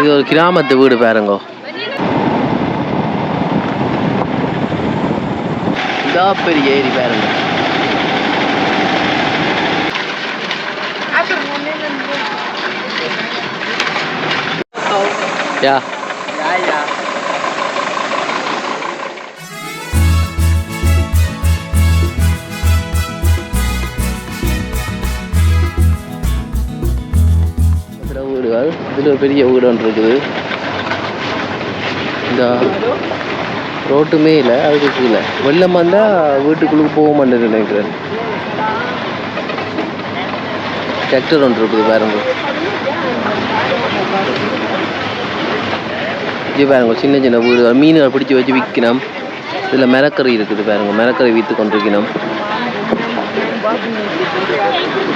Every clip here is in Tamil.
இது ஒரு கிராமத்து வீடு பாருங்க. இதா பெரிய ஏரி பாருங்க. யா வீடுகள். இதில் பெரிய வீடு ஒன்று இருக்குது. இந்த ரோட்டுமே இல்லை, அதுக்கு கீழே வெள்ளம் வந்தால் வீட்டுக்குள்ளே போக மாட்டேன்னு நினைக்கிறேன். டிராக்டர் ஒன்று இருக்குது பாருங்க. இது பாருங்க சின்ன சின்ன வீடுகள். மீன்கள் பிடிச்சி வச்சு விற்கணும். இதில் மரக்கறி இருக்குது பாருங்க. மரக்கறி விற்று கொண்டிருக்கணும்.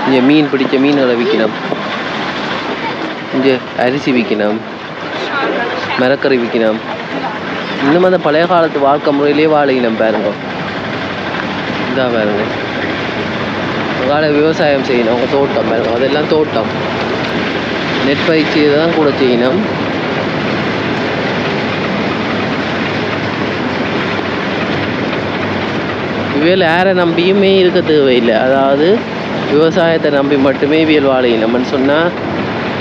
இங்கே மீன் பிடிச்ச மீன்களை விற்கணும். இங்கே அரிசி விற்கணும், மரக்கறி விற்கணும். இன்னும் அந்த பழைய காலத்து வாழ்க்கை முறையிலே வாழணும் பாருங்க. இதான் பாருங்க, உங்களால் விவசாயம் செய்யணும். அவங்க தோட்டம் பாருங்க, அதெல்லாம் தோட்டம். நெற்பயிற்சி தான் கூட செய்யணும். இவையில் யாரை நம்பியுமே இருக்க தேவையில்லை. அதாவது விவசாயத்தை நம்பி மட்டுமே இவியல் வாழணும்னு சொன்னால்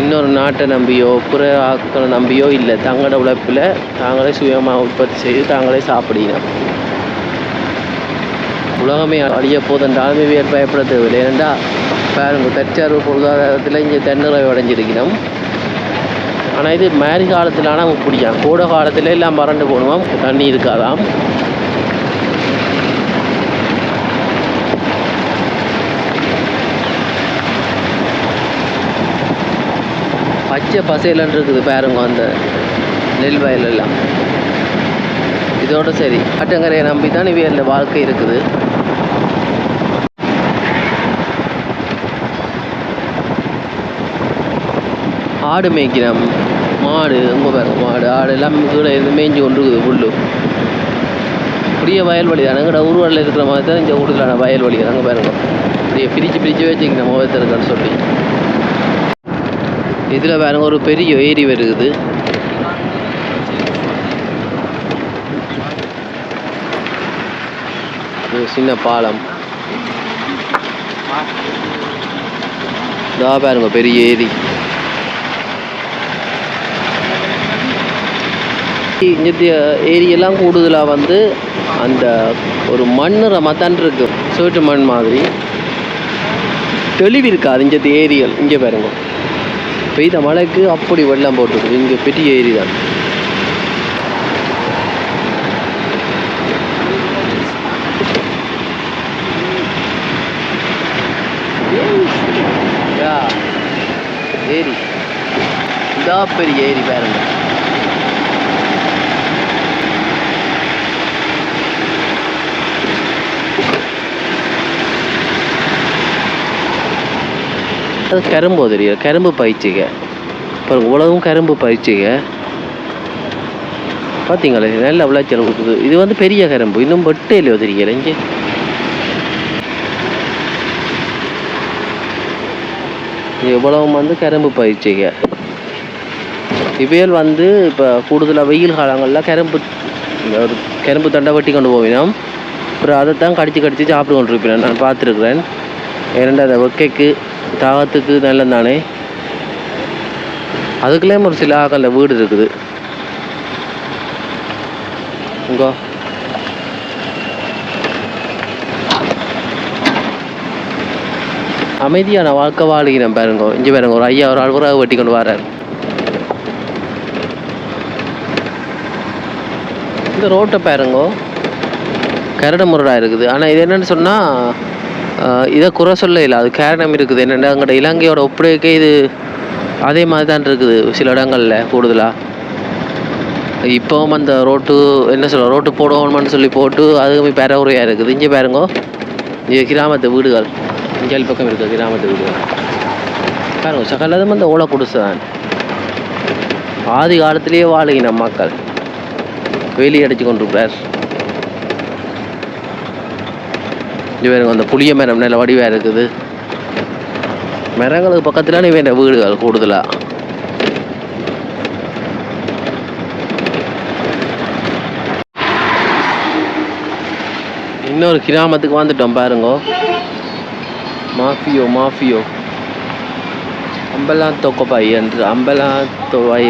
இன்னொரு நாட்டை நம்பியோ புற ஆக்களை நம்பியோ இல்லை. தங்களோட உழைப்பில் தாங்களே சுயமாக உற்பத்தி செய்து தாங்களே சாப்பிடணும். உலகமே அழிய போதென்றாலும் இவியல் பயப்பட தேவையில்லை. ஏனென்றா பாருங்க, தற்சார்பு பொருளாதாரத்தில் இங்கே தன்னிறைவு அடைஞ்சிருக்கணும். ஆனால் இது மாரி காலத்தில் ஆனால் நமக்கு பிடிக்கும். கோடை காலத்தில் எல்லாம் மறண்டு போகணுமாம், தண்ணி இருக்காதாம். பச்சை பசையிலன்னு இருக்குது பாருங்க அந்த நெல் வயலெல்லாம். இதோட சரி, ஆற்றங்கரையை நம்பி தான் இவையில் வாழ்க்கை இருக்குது. ஆடு மேய்க்கிறோம். மாடு ரொம்ப பாருங்க, மாடு ஆடு எல்லாம் கீழே இருந்து மேய்ஞ்சி கொண்டு இருக்குது. புல்லு பெரிய வயல்வெளி தான். எங்கட ஊர்வலில் இருக்கிற மாதிரி தான் இந்த கூடுதலான வயல்வெளி. அங்கே பாருங்க, அப்படியே பிரித்து வச்சுக்கணும் முகத்திருக்கான்னு சொல்லி. இதில் பாருங்க ஒரு பெரிய ஏரி வருகுது. சின்ன பாலம். இதா பாருங்க பெரிய ஏரி. இந்த ஏரியெல்லாம் கூடுதலாக வந்து அந்த ஒரு மண்ணுற மத்தான் இருக்கு, சோட்டு மண் மாதிரி. தெளிவு இருக்காது இந்த ஏரிகள். இங்கே பாருங்க, பெய்த மழைக்கு அப்படி வெள்ளம் போட்டுருக்குது. இங்கே பெரிய ஏரி தான். ஏரி இதா பெரிய ஏரி பாருங்க. அது கரும்பு தெரியும், கரும்பு பயிற்சிங்க பாருங்க. உலகம் கரும்பு பயிற்சிங்க பார்த்தீங்களே, நல்ல விளைச்சல் கொடுக்குது. இது வந்து பெரிய கரும்பு, இன்னும் வெட்டே இல்லையோ தெரியல. இங்கே இவ்வளவு வந்து கரும்பு பயிற்சிங்க. இவையல் வந்து இப்போ கூடுதலாக வெயில் காலங்களில் கரும்பு தண்டை வெட்டி கொண்டு போவினோம். அப்புறம் அதைத்தான் கடிச்சு சாப்பிட்டு கொண்டிருப்பேன். நான் பார்த்துருக்குறேன். ஏன்னா அதை வெக்கைக்கு தாகத்துக்கு நல்லது தானே. அதுக்குள்ளே ஒரு சில ஆக்களில் வீடு இருக்குது. இங்கோ அமைதியான வாழ்க்கை வாழுகிறேன் பாருங்க. இங்கே பாருங்க, ஒரு ஐயா ஒரு அலுவலக வெட்டி கொண்டு வர்றார். இந்த ரோட்டை பாருங்க, கரடு முரடாக இருக்குது. ஆனால் இது என்னென்னு சொன்னால் இதை குறை சொல்ல இல்லை, அது காரணம் இருக்குது. என்னென்னா அங்கட இலங்கையோட ஒப்படைக்கே இது அதே மாதிரி தான் இருக்குது சில இடங்களில் கூடுதலாக. இப்போவும் அந்த ரோட்டு என்ன சொல்ல, ரோட்டு போடணும்னு சொல்லி போட்டு அதுவுமே பேரவுரையாக இருக்குது. இங்கே பாருங்க, இங்கே கிராமத்து வீடுகள், இங்கே பக்கம் இருக்குது கிராமத்து வீடுகள் பாருங்க. சகலதும் அந்த ஓலை குடிசை தான். ஆதி காலத்திலேயே வாழுகின மக்கள் வேலி அடித்து கொண்டிருக்கிறார். இது பாருங்க, அந்த புளிய மரம் நல்ல வடிவாக இருக்குது. மரங்களுக்கு பக்கத்துலான வேண்ட வீடுகள் கூடுதலாக. இன்னொரு கிராமத்துக்கு வந்துட்டோம் பாருங்க. மாஃபியோ அம்பலாத்தொவாய்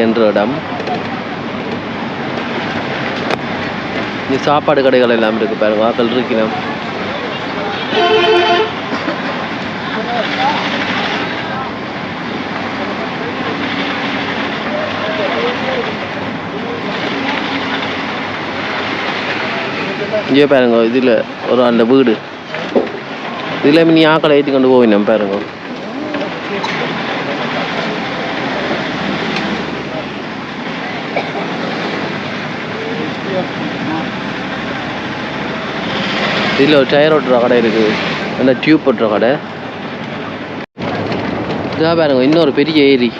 என்ற இடம். இங்கே சாப்பாடு கடைகள் எல்லாம் இருக்கு பாருங்க. ஆக்கள் இருக்கிறோம். இங்கே பாருங்க, இதில் ஒரு அந்த வீடு இதில் நீ ஆக்களை ஏற்றி கொண்டு போவினோம் பாருங்க. இதில் ஒரு டயர் ஓட்டுற கடை இருக்குது, அந்த டியூப் ஓட்டுற கடை. இதாக பாருங்க இன்னொரு பெரிய ஏரி.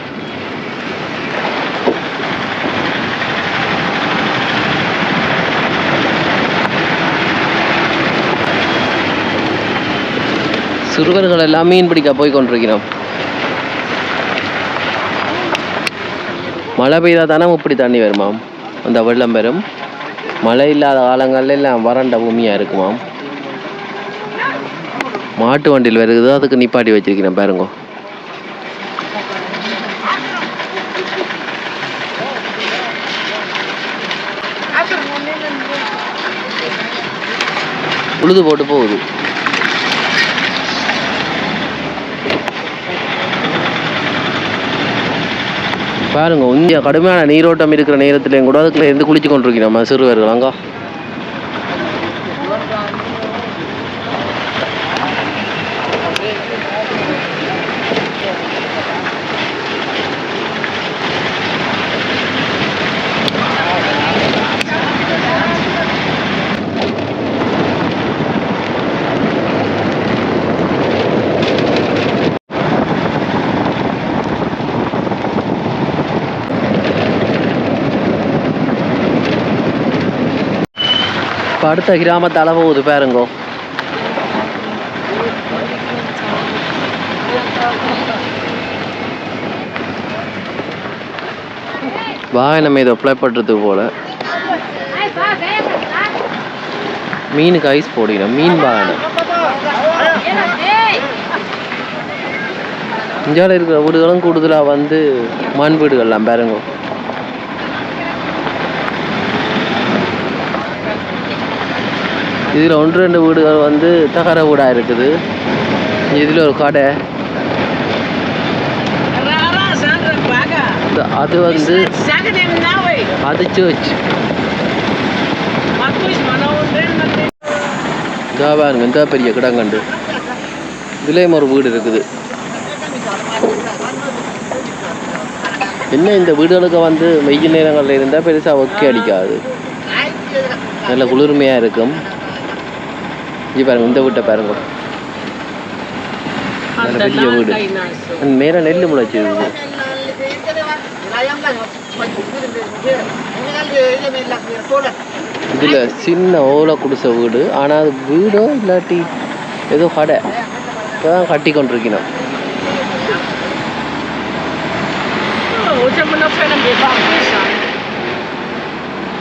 சிறுவர்கள் எல்லாம் மீன் பிடிக்க போய் கொண்டிருக்கிறோம். மழை பெய்தா தானே இப்படி தண்ணி வருமாம், அந்த வெள்ளம் வரும். மழை இல்லாத காலங்கள்ல எல்லாம் வறண்ட பூமியாக இருக்குமாம். மாட்டு வண்டியில் வருது, அதுக்கு நிப்பாட்டி வச்சிருக்கிறேன் பாருங்க. உழுது போட்டு போகுது. பாருங்க, இங்கே கடுமையான நீரோட்டம் இருக்கிற நேரத்துலையும் கூட அதுக்குள்ள இருந்து குளிச்சு கொண்டிருக்கிறோம் சிறுவர்கள். அங்க அடுத்த கிராமத்தால போகுது பாருங்கோ. வாகனம் ஏதோ அப்ளை பண்ணுறது போல. மீனுக்கு ஐஸ் போடணும். மீன் வாகனம். இந்தியாவில் இருக்கிற வீடுகளும் கூடுதலாக வந்து மண் வீடுகள்லாம் பாருங்க. இதில் 1-2 வீடுகள் வந்து தகர வீடாக இருக்குது. இதில் ஒரு கடை, அது வந்து அது சர்ச். இதா பாருங்க, இந்த பெரிய கிடங்கண்டு இதுலேயும் ஒரு வீடு இருக்குது. என்ன இந்த வீடுகளுக்கு வந்து வெயில் நேரங்களில் இருந்தால் பெருசாக ஒக்கி அடிக்காது, நல்ல குளிர்மையாக இருக்கும். இங்கே பாருங்க, இந்த வீட்டை பாருங்க, நல்ல பெரிய வீடு. மேலே நெல் முளைச்சி இருக்குது. இதில் சின்ன ஓலை குடிசை வீடு, ஆனால் அது வீடோ இல்லாட்டி ஏதோ கடை இப்போதான் கட்டி கொண்டிருக்கணும்.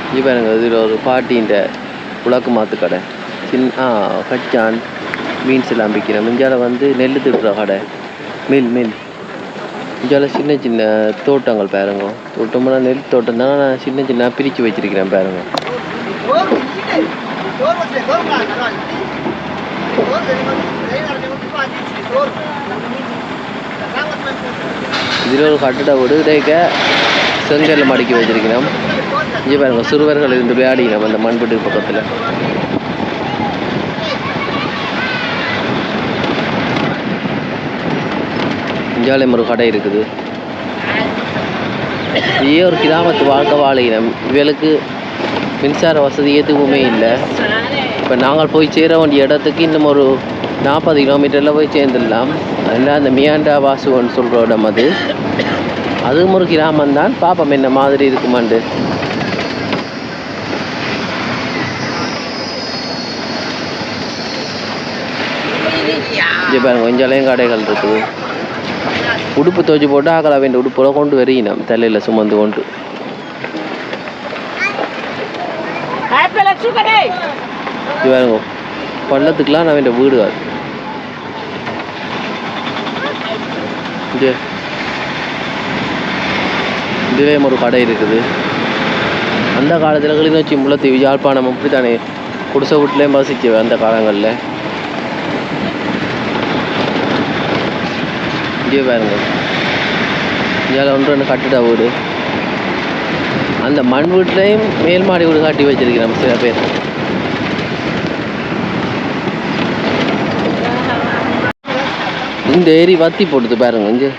இங்கே பாருங்க, இதில் ஒரு பாட்டின்ற உலக்கு மாத்து கடை, கச்சான் மீன்ஸ் எல்லாம் விற்கிறேன். இஞ்சால வந்து நெல் திட்டுற கடை, மில். இஞ்சால சின்ன சின்ன தோட்டங்கள் பாருங்க. தோட்டம்னா நெல் தோட்டம் தான், நான் சின்ன பிரித்து வச்சிருக்கிறேன் பாருங்க. இதில் ஒரு கட்டிட வீடு, இதைக்க செங்கல் மடக்கி வச்சிருக்கிறோம். இங்கே பாருங்க, சிறுவர்கள் இருந்து விளையாடிக்கிறோம் அந்த மண்பட்டு பக்கத்தில். இஞ்சாலையும் ஒரு கடை இருக்குது. இதே ஒரு கிராமத்து வாழ்க்கை வாழினம். இவளுக்கு மின்சார வசதி எதுவுமே இல்லை. இப்போ நாங்கள் போய் சேர வேண்டிய இடத்துக்கு இன்னும் ஒரு 40 கிலோமீட்டரில் போய் சேர்ந்துடலாம். அதனால் அந்த மியாண்டா வாசுவன்னு சொல்கிற இடம் அதுவும் ஒரு கிராமந்தான். பாப்பம் என்ன மாதிரி இருக்குமாண்டு. இங்கே பாருங்க, இஞ்சாலையும் கடைகள் இருக்குது. உடுப்பு துவச்சி போட்டு ஆக்கலா வேண்டிய உடுப்போட கொண்டு வரையினோம் தலையில் சுமந்து கொண்டு. பாருங்க, பள்ளத்துக்குலாம் நான் இந்த வீடு அது இதுவே ஒரு கடை இருக்குது. அந்த காலத்தில் கிளிநொச்சி முல்லைத்தீவு யாழ்ப்பாணம் அப்படி தானே குடிசை வீட்டிலேயும் வசிச்சு அந்த காலங்களில். இங்கே பாருங்க, இங்கே ஒன்று கட்டிட வீடு, அந்த மண் வீட்லேயும் மேல் மாடி வீடு காட்டி வச்சிருக்கிறோம் சில பேர். இந்த ஏரி வத்தி போட்டுது பாருங்க, இங்கே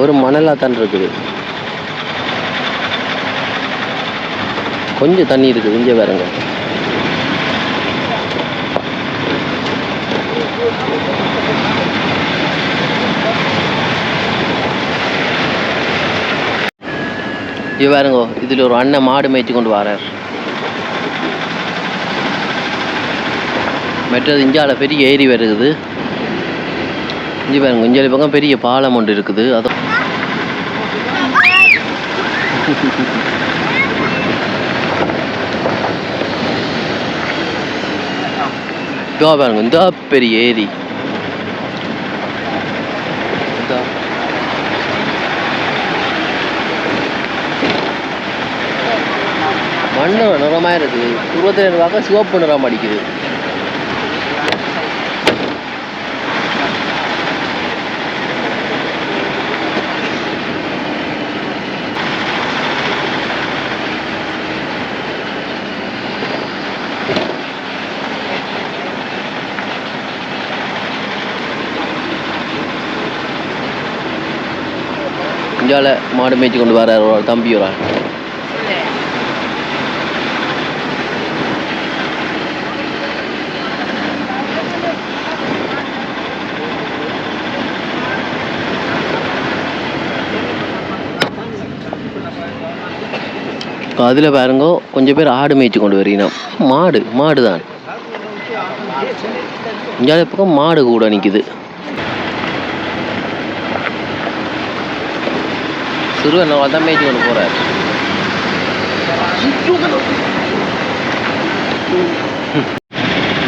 ஒரு மணலாக தான் இருக்குது, கொஞ்சம் தண்ணி இருக்குது இங்கே பாருங்க. இங்கே பாருங்க, இதில் ஒரு அண்ணன் மாடு மேய்ச்சி கொண்டு வரார். மற்றது இஞ்சால பெரிய ஏரி வருகுது. இங்கே பாருங்க, இஞ்சாலி பக்கம் பெரிய பாலம் ஒன்று இருக்குது. அது பாருங்க, இந்த பெரிய ஏரி. மண்ணு நிறமா இருக்குது, 22 ரூபாய்க்கு சிவப்பு நிறம் அடிக்குது. இஞ்சால மாடு மேய்ச்சி கொண்டு வர ஒரு தம்பி ஒரு ஆள். அதில் பாருங்க, கொஞ்சம் பேர் ஆடு மேய்ச்சி கொண்டு வரீங்கன்னா மாடு தான். இஞ்சால பக்கம் மாடு கூட நிற்குது. சிறுவன் தான் மேய்ச்சி கொண்டு போறார்.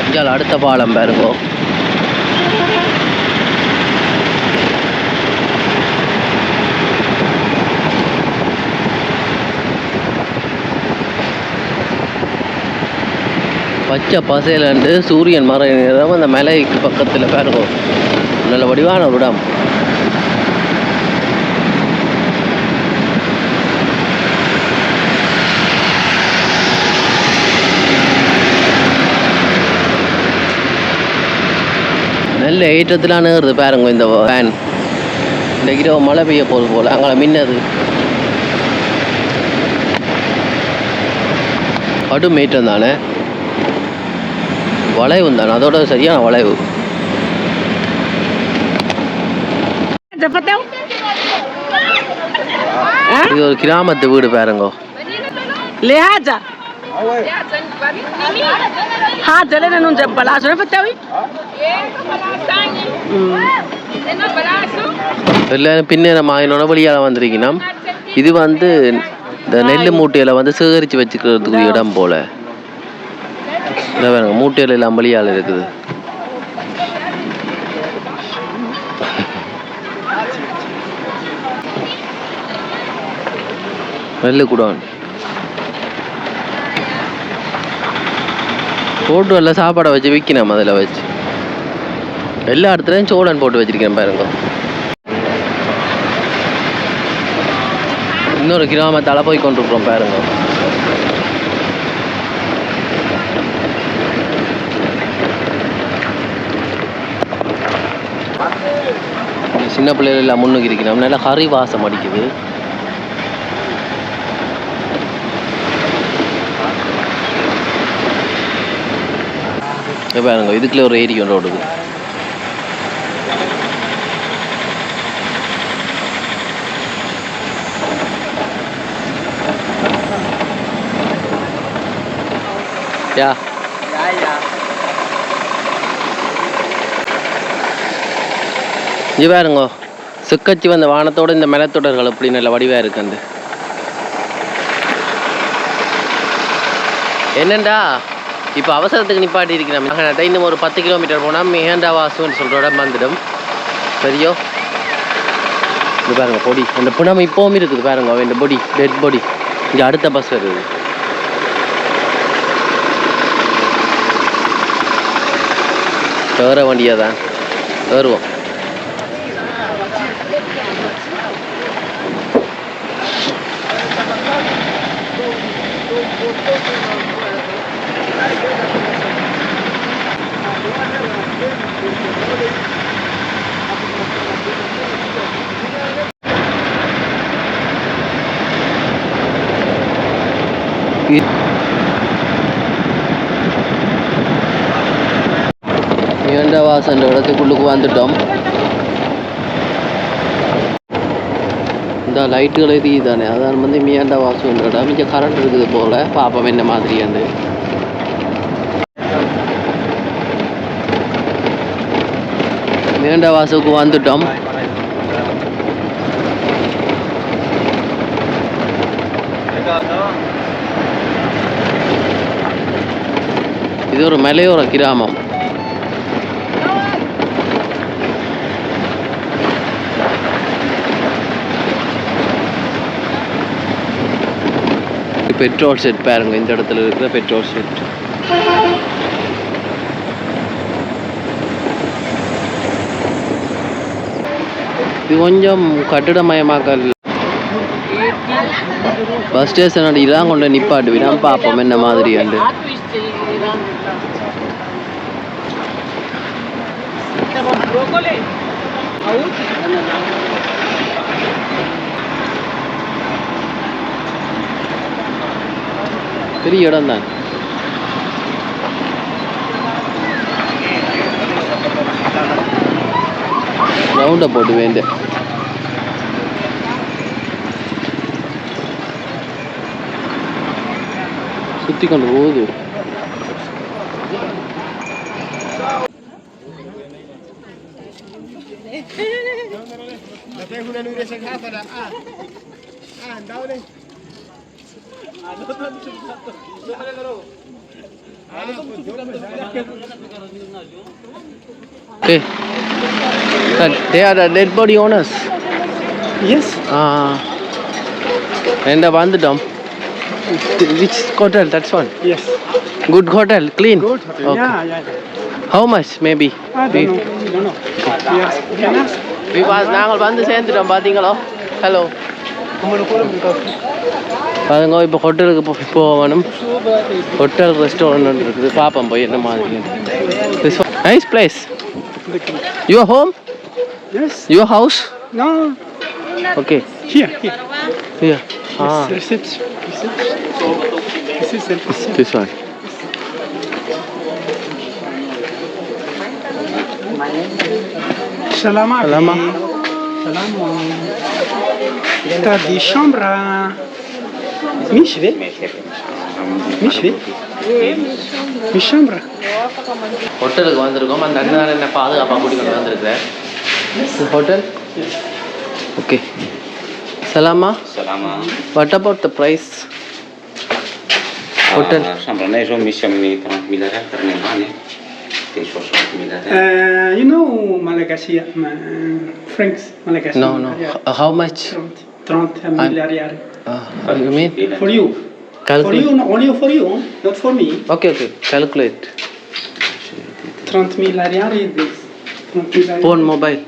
இஞ்சால அடுத்த பாலம் பாருங்க, பச்சை பசையிலண்டு சூரியன் மறைநிறம் அந்த மலைக்கு பக்கத்தில் பாருங்க, நல்ல வடிவான ஒரு இடம். நல்ல ஏற்றத்தில் நேருது பாருங்க இந்த வேன். இந்த இரவு மழை பெய்ய போகுது போல், அங்கே மின்னது கடும் ஏற்றம் தானே, வளைவு தானே, அதோட சரியான வளைவு. இது ஒரு கிராமத்து வீடு பாருங்க. பின்னேற வழியால் வந்திருக்கீங்கன்னா, இது வந்து இந்த நெல் மூட்டையில வந்து சேகரித்து வச்சுக்கிறதுக்கு இடம் போல. பாருங்க, மூட்டையில எல்லாம் வழியால் இருக்குது. நெல்லு குடோன் போட்டு எல்லாம் சாப்பாடை வச்சு விற்கணும். அதில் வச்சு எல்லா இடத்துலையும் சோழன் போட்டு வச்சிருக்கேன் பாருங்க. இன்னொரு கிராமத்தால் போய் கொண்டிருக்கிறோம் பாருங்க. சின்ன பிள்ளைகள் எல்லாம் முன்னுக்கு இருக்கிறோம். நல்லா கறி வாசம் அடிக்குது. பாருங்க, இதுக்குள்ள ஒரு ஏரி ஒன்று ஓடுது. யா இது பாருங்க, சுக்கச்சி வந்த வானத்தோட இந்த மலைத்தொடர்கள் அப்படி நல்ல வடிவாக இருக்கு. என்னண்டா இப்போ அவசரத்துக்கு நிப்பாட்டி இருக்கிறோம். இன்னும் ஒரு 10 கிலோமீட்டர் போனால் மிஹண்டா வாசுன்னு சொல்கிற இடம் வந்துடும். சரியோ, இது பாருங்க பொடி, அந்த பிணம் இப்போவும் இருக்குது பாருங்க, இந்த பொடி, டெட் பொடி. இங்கே அடுத்த பஸ் வருது. ஏற வண்டியாக தான் ஏறுவோம். மிஹண்டவாசன் இடத்துக்குள்ளுக்கு வந்துட்டோம். இந்த லைட்டுகள் எரியுது தானே, அதான் வந்து மிஹண்டவாசன் இடம். இங்கே கரண்ட் இருக்குது போல், பார்ப்போம் என்ன மாதிரியாண்டு. மிஹண்டவாசுக்கு வந்துட்டோம். இது ஒரு மலையோர கிராமம். பெட்ரோல் செட் பாருங்க, இந்த இடத்துல இருக்கிற பெட்ரோல் செட். இது கொஞ்சம் கட்டிடமயமாக்கல். பஸ் ஸ்டேஷன் அடிலாம் கொண்டு நிப்பாட்டு விடாம பார்ப்போம் என்ன மாதிரி அண்டு. பெரிய இடம் தான். ரவுண்டை போட்டு வேண்டேன். சுற்றி கொண்டு போகுது. Okay. They are the dead body owners. Yes. And the vandadam. Which hotel? That's one. Yes. Good hotel, clean. Good hotel. Okay. Yeah. How much maybe? I don't know. Yes. Can I ask? நாங்கள் வந்து சேர்ந்துட்டோம் பார்த்தீங்களோ. ஹலோ, பாருங்க இப்போ ஹோட்டலுக்கு போகணும். ஹோட்டல் ரெஸ்டாரண்ட் இருக்குது, பார்ப்போம் போய் என்ன மாதிரி. Nice place. Your home? Yes. Your house? No. Okay. Here. Here. Reception. This one. Salam. Salam. T'as des chambres à Michvé? Michambra. ஹோட்டலுக்கு வந்திருக்கோம். அந்த அண்ணன் என்ன பாதுகாப்பாக கூட்டிகிட்டு வந்திருக்கிறேன். Hotel. Okay. Salama. What about the price? Hotel. You know Malagasy, francs Malagasy? No. How much? 30 milliards. You mean? For you. Calculate. For you, only for you, not for me. Okay. Calculate. 30 milliards is this. 30 milliards. Phone, mobile.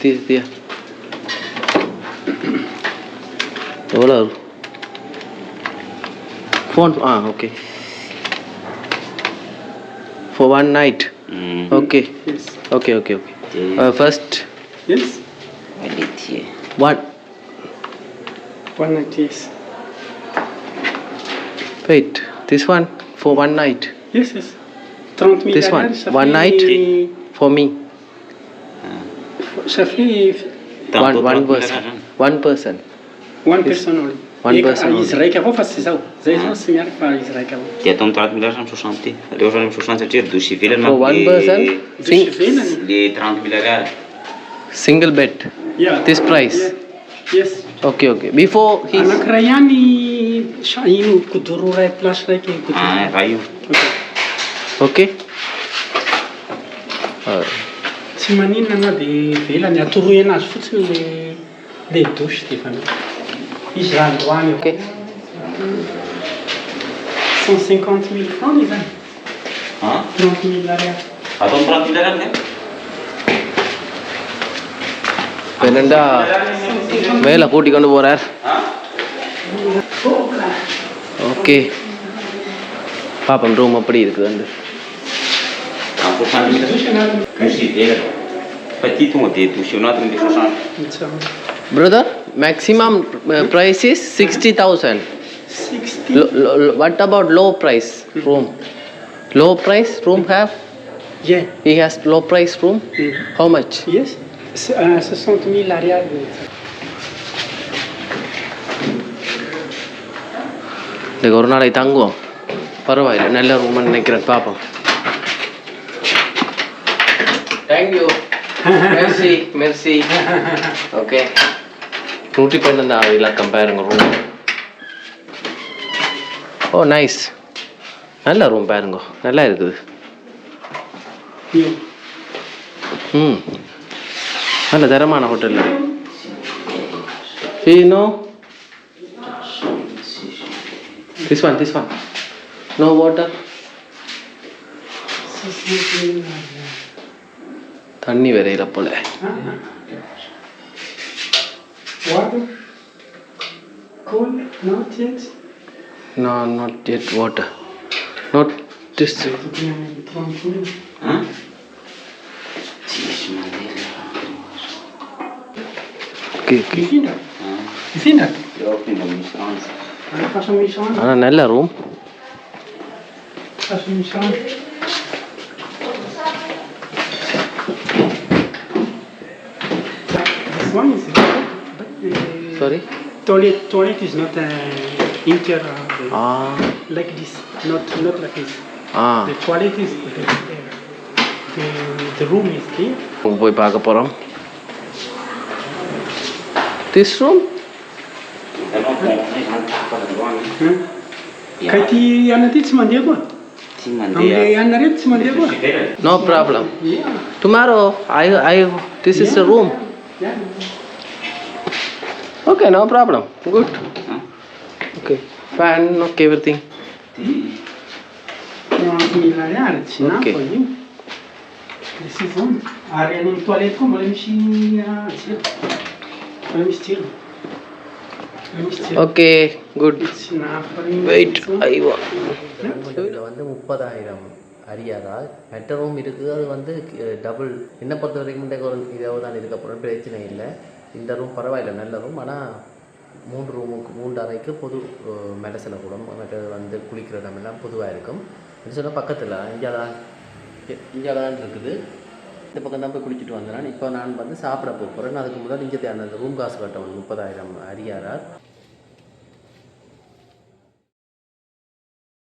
This there. எவ்வளோ phone? Okay. For one night. Okay. Yes. Okay. First. Yes. What? One night, yes. Wait. This one for one night. Yes. 30 milliards. This one. One night for me. Ça fait One person. one person only. One person only. Israel كيف فاس ساو زي ناس يعرف إسرائيل كيف. يتم 30 مليار شو شانتي اليوم شو شو شانتي تير دوشي فيلن For one person. لي 30 مليار Single bed. Yeah. This price. Yes. Okay. Before he's. أنا كرياني شاينو كدرورة بلاش رايكي كدرورة. رايو okay Tsy maninona na dia velany atoroy anazy fotsiny le douche dia efa izy raha androany okay 150 000 francs izany. Ah, 30 000 ariary. atau 30 miliaran kan? என்னண்டா மேலே கூட்டி கொண்டு போகிறார். Ah, ஓகே பாப்போம் ரூம் அப்படி இருக்குதுண்டு. pour 100 000. Così, vero. Petit tu ti tu si un altro di 60. Insomma, Brother, maximum price is 60,000. 60. What about low price room? Low price room have? Yeah. He has low price room? How much? Yes. 60 000 ariary. இன்னைக்கு ஒரு நாளைக்கு தங்குவோம். பரவாயில்ல நல்ல ரூம்னு நினைக்கிறேன். பார்ப்போம். தேங்க்யூ. Mercy Mercy. ஓகே 112 இலக்கம் பாருங்க ரூம். ஓ நைஸ். நல்ல ரூம் பாருங்க. நல்லா இருக்குது. Yeah. ம் நல்ல தரமான hotel. No. This one. No water. தண்ணி வரையில போல. Water? Cold? Not yet? No, not yet water. Not this. Tranquilo. Ah? Sim, maneira. Okay. Vizinha? Ah, Vizinha? eu tenho uma mistura. Faça um missão. ஆனால் நல்ல room. Faça um missão. This one is Sorry. toilet is not inter like this, not like this. The toilet is the room is here. போய் பார்க்க போகிறோம். This room? Kay ty anona ty tsy mandeha koa. Tsy Amile anona reto tsy mandeha koa. mandeha. No problem. Yeah. Tomorrow, this is the room. Yeah. Okay, no problem. Good. Ah, Okay. Fan, okay, everything. 30 000 ariary tsy Okay. nafa io. This is one. Ary any toilette koa mbola misy jiro. Mbola misy jiro. Mbola misy jiro. Okay, good. Tsy nafa. Wait, ஐவா. இதில் வந்து 30,000 அரியாரால் மெட்ட ரூம் இருக்குது. அது வந்து டபுள் என்னை பொறுத்த வரைக்கும் ஒரு 20 தான் இதுக்கப்புறம் பிரச்சனை இல்லை. இந்த ரூம் பரவாயில்லை, நல்ல ரூம். ஆனால் 3 அறைக்கு பொது மெடசனை கூட மற்றது வந்து குளிக்கிற இடமெல்லாம் பொதுவாக இருக்கும். இது சொன்னால் பக்கத்தில் இங்கே தான் இருக்குது. இந்த பக்கம் தான் போய் குளிச்சுட்டு வந்தேன். இப்போ நான் வந்து சாப்பிட போகிறேன். அதுக்கு முதல் இங்கே அந்த ரூம் காசு கட்டணும் 30,000 அரியாரால்.